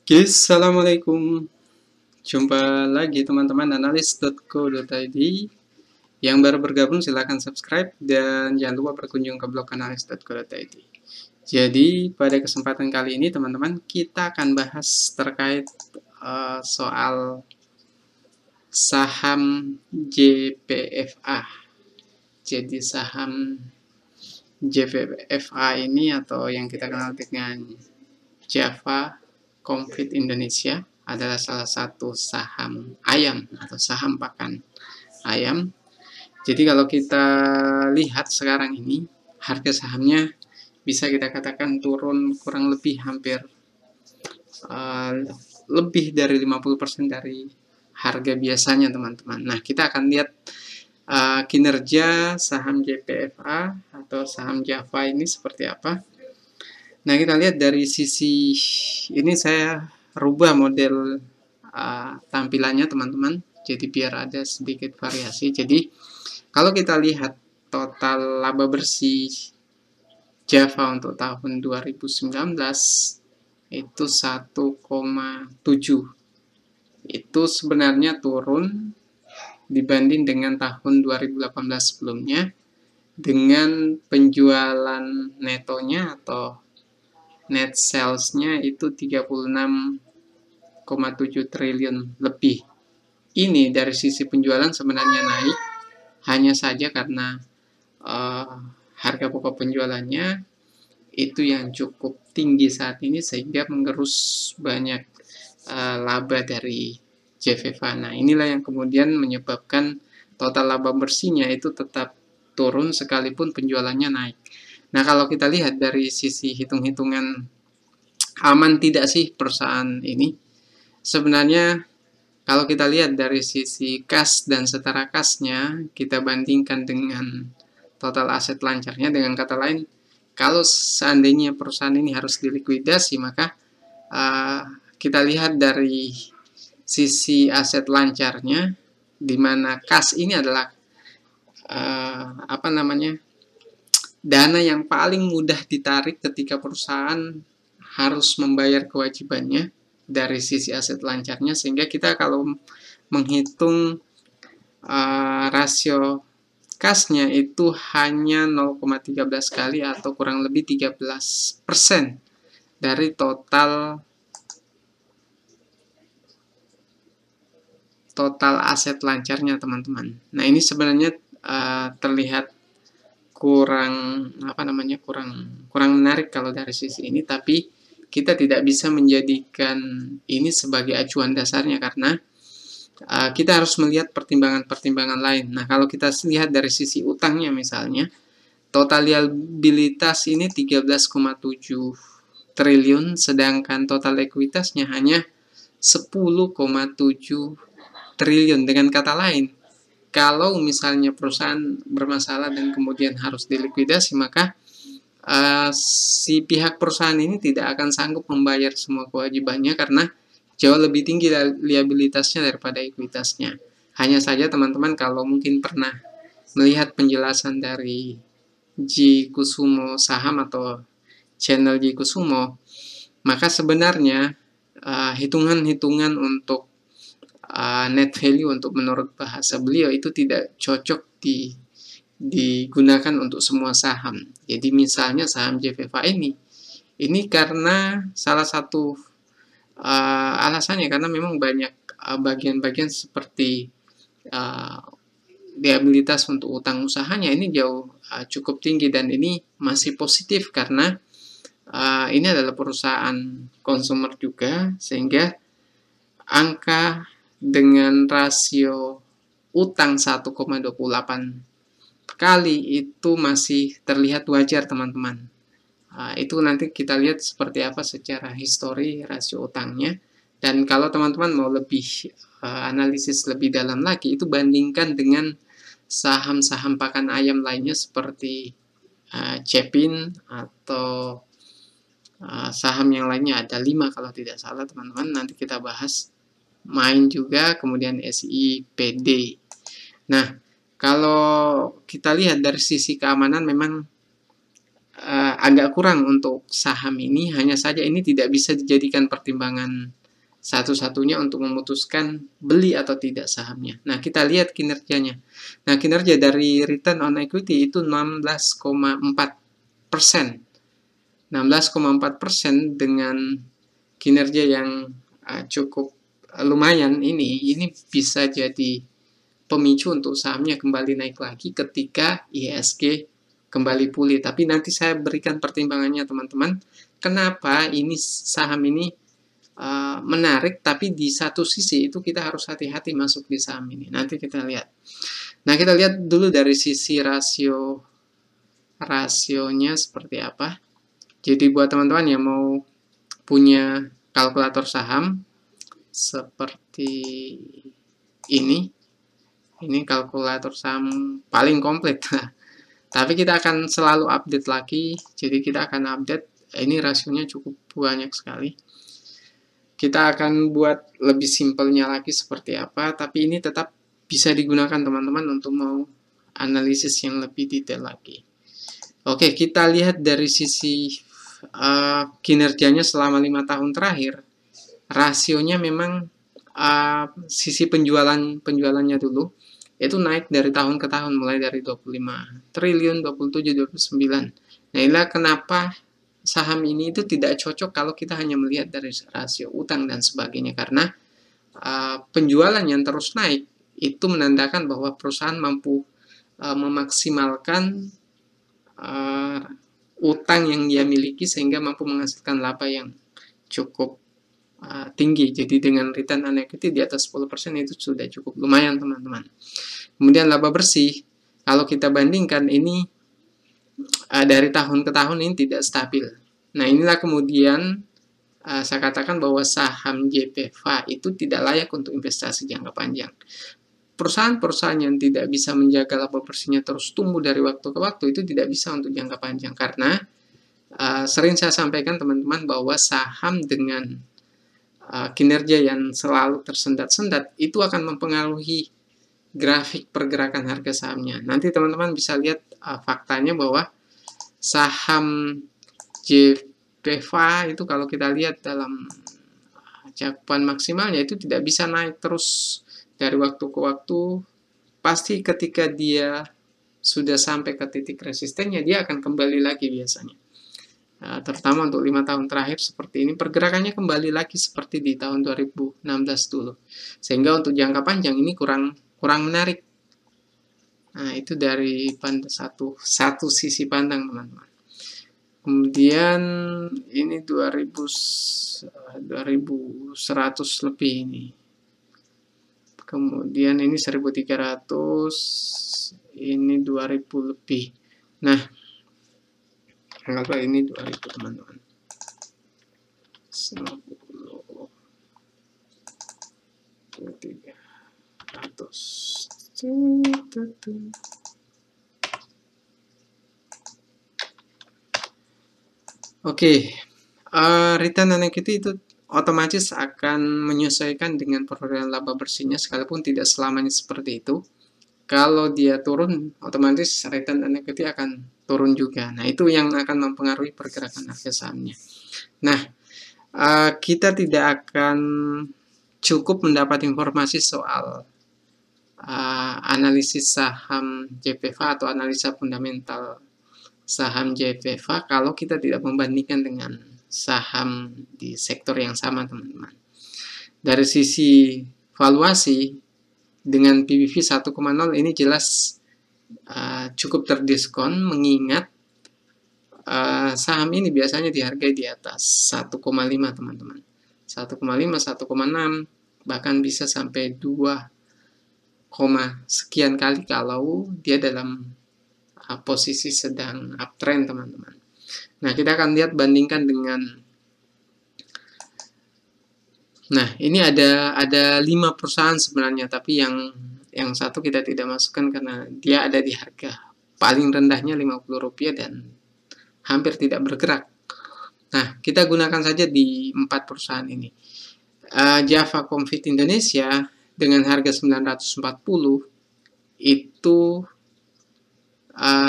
Oke, assalamualaikum. Jumpa lagi teman-teman analis.co.id. Yang baru bergabung silahkan subscribe dan jangan lupa berkunjung ke blog analis.co.id. Jadi pada kesempatan kali ini teman-teman kita akan bahas terkait soal saham JPFA. Jadi saham JPFA ini atau yang kita kenal dengan Java Confit Indonesia adalah salah satu saham ayam atau saham pakan ayam. Jadi kalau kita lihat sekarang ini harga sahamnya bisa kita katakan turun kurang lebih hampir lebih dari 50% dari harga biasanya teman-teman. Nah kita akan lihat kinerja saham JPFA atau saham Java ini seperti apa. Nah kita lihat dari sisi ini saya rubah model tampilannya teman-teman, jadi biar ada sedikit variasi. Jadi kalau kita lihat total laba bersih Java untuk tahun 2019 itu 1,7. Itu sebenarnya turun dibanding dengan tahun 2018 sebelumnya, dengan penjualan netonya atau net sales-nya itu 36,7 triliun lebih. Ini dari sisi penjualan sebenarnya naik, hanya saja karena harga pokok penjualannya itu yang cukup tinggi saat ini sehingga mengerus banyak laba dari JVFA. Nah inilah yang kemudian menyebabkan total laba bersihnya itu tetap turun sekalipun penjualannya naik. Nah kalau kita lihat dari sisi hitung-hitungan aman tidak sih perusahaan ini? Sebenarnya kalau kita lihat dari sisi kas dan setara kasnya, kita bandingkan dengan total aset lancarnya, dengan kata lain, kalau seandainya perusahaan ini harus dilikuidasi, maka kita lihat dari sisi aset lancarnya, di mana kas ini adalah dana yang paling mudah ditarik ketika perusahaan harus membayar kewajibannya dari sisi aset lancarnya, sehingga kita kalau menghitung rasio kasnya itu hanya 0,13 kali atau kurang lebih 13% dari total aset lancarnya teman-teman. Nah ini sebenarnya terlihat kurang menarik kalau dari sisi ini, tapi kita tidak bisa menjadikan ini sebagai acuan dasarnya karena kita harus melihat pertimbangan-pertimbangan lain. Nah kalau kita lihat dari sisi utangnya misalnya, total liabilitas ini 13,7 triliun, sedangkan total ekuitasnya hanya 10,7 triliun. Dengan kata lain, kalau misalnya perusahaan bermasalah dan kemudian harus dilikuidasi, maka si pihak perusahaan ini tidak akan sanggup membayar semua kewajibannya karena jauh lebih tinggi liabilitasnya daripada ekuitasnya. Hanya saja teman-teman kalau mungkin pernah melihat penjelasan dari Ji Kusumo Saham atau channel Ji Kusumo, maka sebenarnya hitungan-hitungan untuk net value untuk menurut bahasa beliau itu tidak cocok digunakan untuk semua saham. Jadi misalnya saham JVFA ini karena salah satu alasannya karena memang banyak bagian-bagian seperti liabilitas untuk utang usahanya ini jauh cukup tinggi, dan ini masih positif karena ini adalah perusahaan konsumer juga, sehingga angka dengan rasio utang 1,28 kali itu masih terlihat wajar teman-teman. Itu nanti kita lihat seperti apa secara histori rasio utangnya. Dan kalau teman-teman mau lebih analisis lebih dalam lagi, itu bandingkan dengan saham-saham pakan ayam lainnya seperti Cepin atau saham yang lainnya, ada 5 kalau tidak salah teman-teman, nanti kita bahas. Main juga, kemudian SIPD. Nah, kalau kita lihat dari sisi keamanan memang agak kurang untuk saham ini, hanya saja ini tidak bisa dijadikan pertimbangan satu-satunya untuk memutuskan beli atau tidak sahamnya. Nah, kita lihat kinerjanya. Nah, kinerja dari return on equity itu 16,4%. 16,4% dengan kinerja yang cukup lumayan ini bisa jadi pemicu untuk sahamnya kembali naik lagi ketika IHSG kembali pulih. Tapi nanti saya berikan pertimbangannya teman-teman. Kenapa ini saham ini menarik, tapi di satu sisi itu kita harus hati-hati masuk di saham ini. Nanti kita lihat. Nah, kita lihat dulu dari sisi rasionya seperti apa. Jadi buat teman-teman yang mau punya kalkulator saham seperti ini kalkulator saham paling komplit. Tapi kita akan selalu update lagi. Jadi kita akan update. Ini rasionya cukup banyak sekali. Kita akan buat lebih simpelnya lagi seperti apa, tapi ini tetap bisa digunakan teman-teman untuk mau analisis yang lebih detail lagi. Oke, kita lihat dari sisi kinerjanya selama 5 tahun terakhir. Rasionya memang sisi penjualannya dulu itu naik dari tahun ke tahun, mulai dari 25 triliun, 27, 29. Nah, inilah kenapa saham ini itu tidak cocok kalau kita hanya melihat dari rasio utang dan sebagainya, karena penjualan yang terus naik itu menandakan bahwa perusahaan mampu memaksimalkan utang yang dia miliki sehingga mampu menghasilkan laba yang cukup tinggi. Jadi dengan return on equity di atas 10% itu sudah cukup lumayan teman-teman. Kemudian laba bersih, kalau kita bandingkan ini dari tahun ke tahun ini tidak stabil. Nah, inilah kemudian saya katakan bahwa saham JPFA itu tidak layak untuk investasi jangka panjang. Perusahaan-perusahaan yang tidak bisa menjaga laba bersihnya terus tumbuh dari waktu ke waktu itu tidak bisa untuk jangka panjang, karena sering saya sampaikan teman-teman bahwa saham dengan kinerja yang selalu tersendat-sendat itu akan mempengaruhi grafik pergerakan harga sahamnya. Nanti teman-teman bisa lihat faktanya bahwa saham JPFA itu kalau kita lihat dalam cakupan maksimalnya itu tidak bisa naik terus dari waktu ke waktu. Pasti ketika dia sudah sampai ke titik resistennya, dia akan kembali lagi biasanya. Terutama untuk 5 tahun terakhir seperti ini, pergerakannya kembali lagi seperti di tahun 2016 dulu. Sehingga untuk jangka panjang ini kurang menarik. Nah, itu dari satu sisi pandang teman-teman. Kemudian ini 2100 lebih ini. Kemudian ini 1300, ini 2000 lebih. Nah, anggaplah ini 2000 teman-teman. 50, 300. Oke, return on equity itu otomatis akan menyesuaikan dengan perolehan laba bersihnya, sekalipun tidak selamanya seperti itu. Kalau dia turun, otomatis return on equity akan turun juga. Nah, itu yang akan mempengaruhi pergerakan harga sahamnya. Nah, kita tidak akan cukup mendapat informasi soal analisis saham JPFA atau analisa fundamental saham JPFA kalau kita tidak membandingkan dengan saham di sektor yang sama teman-teman. Dari sisi valuasi dengan PBV 1,0 ini jelas cukup terdiskon, mengingat saham ini biasanya dihargai di atas 1,5 teman-teman. 1,5, 1,6, bahkan bisa sampai 2, sekian kali kalau dia dalam posisi sedang uptrend teman-teman. Nah, kita akan lihat bandingkan dengan, nah ini ada 5 perusahaan sebenarnya, tapi yang satu kita tidak masukkan karena dia ada di harga paling rendahnya Rp50 dan hampir tidak bergerak. Nah, kita gunakan saja di 4 perusahaan ini. Java Comfit Indonesia dengan harga 940 itu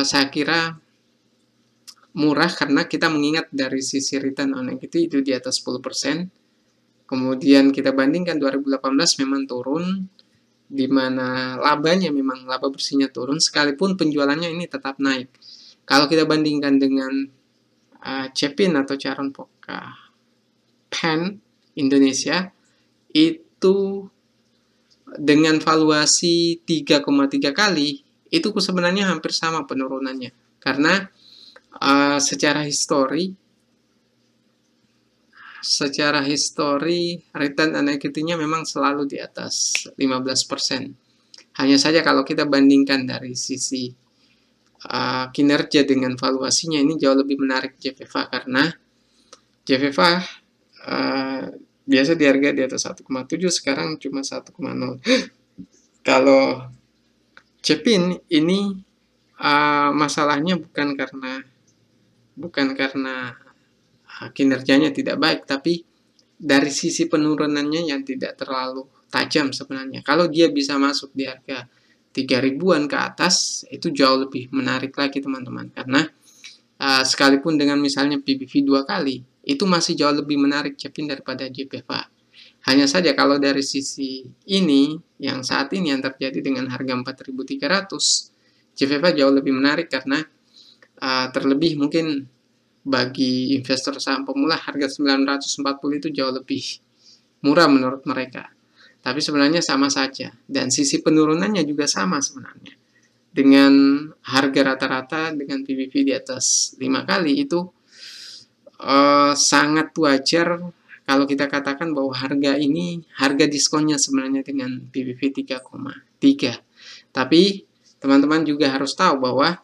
saya kira murah karena kita mengingat dari sisi return on equity itu di atas 10%. Kemudian kita bandingkan 2018 memang turun, di mana labanya memang laba bersihnya turun, sekalipun penjualannya ini tetap naik. Kalau kita bandingkan dengan Cepin atau Charon Pokka Pen Indonesia, itu dengan valuasi 3,3 kali, itu sebenarnya hampir sama penurunannya. Karena secara histori return on equity-nya memang selalu di atas 15%. Hanya saja kalau kita bandingkan dari sisi kinerja dengan valuasinya, ini jauh lebih menarik JVFA, karena JVFA biasa di harga di atas 1,7, sekarang cuma 1,0. Kalau Cepin ini masalahnya bukan karena kinerjanya tidak baik, tapi dari sisi penurunannya yang tidak terlalu tajam sebenarnya. Kalau dia bisa masuk di harga 3.000-an ke atas, itu jauh lebih menarik lagi teman-teman. Karena sekalipun dengan misalnya PBV 2 kali, itu masih jauh lebih menarik Cepin daripada JVFA. Hanya saja kalau dari sisi ini, yang saat ini yang terjadi dengan harga 4.300, JVFA jauh lebih menarik karena terlebih mungkin bagi investor saham pemula harga 940 itu jauh lebih murah menurut mereka. Tapi sebenarnya sama saja, dan sisi penurunannya juga sama sebenarnya. Dengan harga rata-rata dengan PBV di atas 5 kali itu sangat wajar kalau kita katakan bahwa harga ini, harga diskonnya sebenarnya dengan PBV 3,3. Tapi teman-teman juga harus tahu bahwa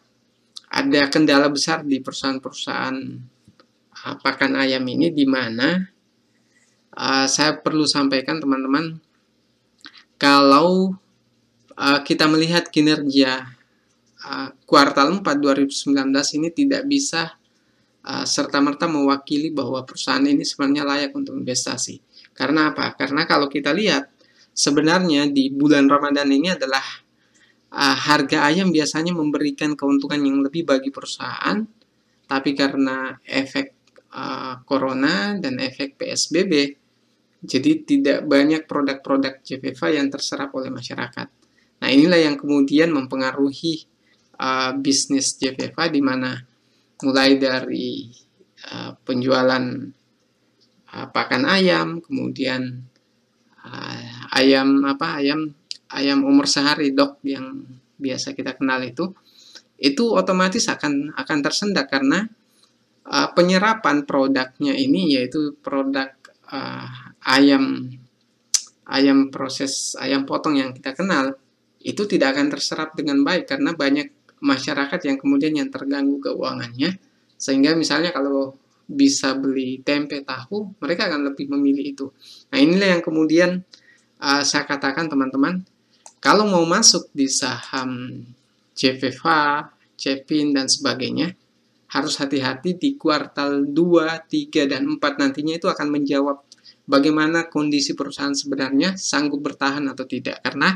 ada kendala besar di perusahaan-perusahaan pakan ayam ini, di mana saya perlu sampaikan teman-teman, kalau kita melihat kinerja kuartal 4 2019 ini tidak bisa serta-merta mewakili bahwa perusahaan ini sebenarnya layak untuk investasi. Karena apa? Karena kalau kita lihat, sebenarnya di bulan Ramadan ini adalah harga ayam biasanya memberikan keuntungan yang lebih bagi perusahaan, tapi karena efek corona dan efek PSBB, jadi tidak banyak produk-produk JVFA yang terserap oleh masyarakat. Nah, inilah yang kemudian mempengaruhi bisnis JVFA, di mana mulai dari penjualan pakan ayam, kemudian ayam umur sehari, dog, yang biasa kita kenal itu otomatis akan tersendat karena penyerapan produknya ini, yaitu produk ayam proses ayam potong yang kita kenal, itu tidak akan terserap dengan baik karena banyak masyarakat yang kemudian yang terganggu keuangannya, sehingga misalnya kalau bisa beli tempe, tahu, mereka akan lebih memilih itu. Nah, inilah yang kemudian saya katakan teman-teman, kalau mau masuk di saham JVFA, Cepin, dan sebagainya, harus hati-hati di kuartal 2, 3, dan 4 nantinya itu akan menjawab bagaimana kondisi perusahaan sebenarnya sanggup bertahan atau tidak. Karena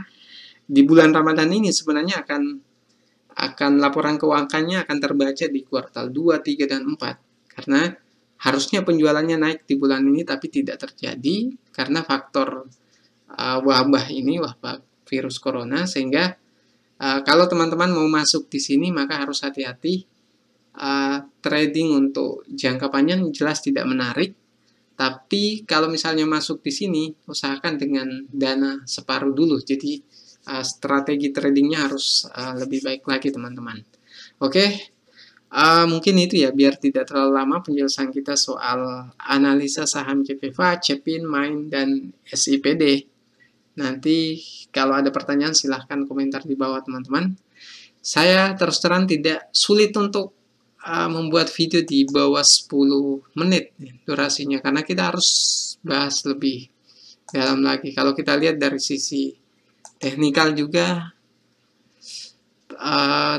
di bulan Ramadan ini sebenarnya akan laporan keuangannya akan terbaca di kuartal 2, 3, dan 4. Karena harusnya penjualannya naik di bulan ini, tapi tidak terjadi karena faktor wabah ini, wabah virus corona, sehingga kalau teman-teman mau masuk di sini maka harus hati-hati. Trading untuk jangka panjang jelas tidak menarik, tapi kalau misalnya masuk di sini usahakan dengan dana separuh dulu. Jadi strategi tradingnya harus lebih baik lagi teman-teman. Oke. Mungkin itu ya, biar tidak terlalu lama penjelasan kita soal analisa saham JVFA, Cepin, Main, dan SIPD. Nanti kalau ada pertanyaan silahkan komentar di bawah teman-teman. Saya terus terang tidak sulit untuk membuat video di bawah 10 menit durasinya, karena kita harus bahas lebih dalam lagi. Kalau kita lihat dari sisi teknikal juga,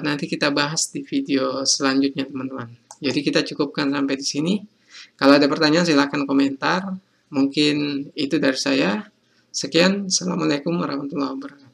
nanti kita bahas di video selanjutnya teman-teman. Jadi kita cukupkan sampai di sini. Kalau ada pertanyaan silahkan komentar. Mungkin itu dari saya. Sekian. Assalamualaikum warahmatullahi wabarakatuh.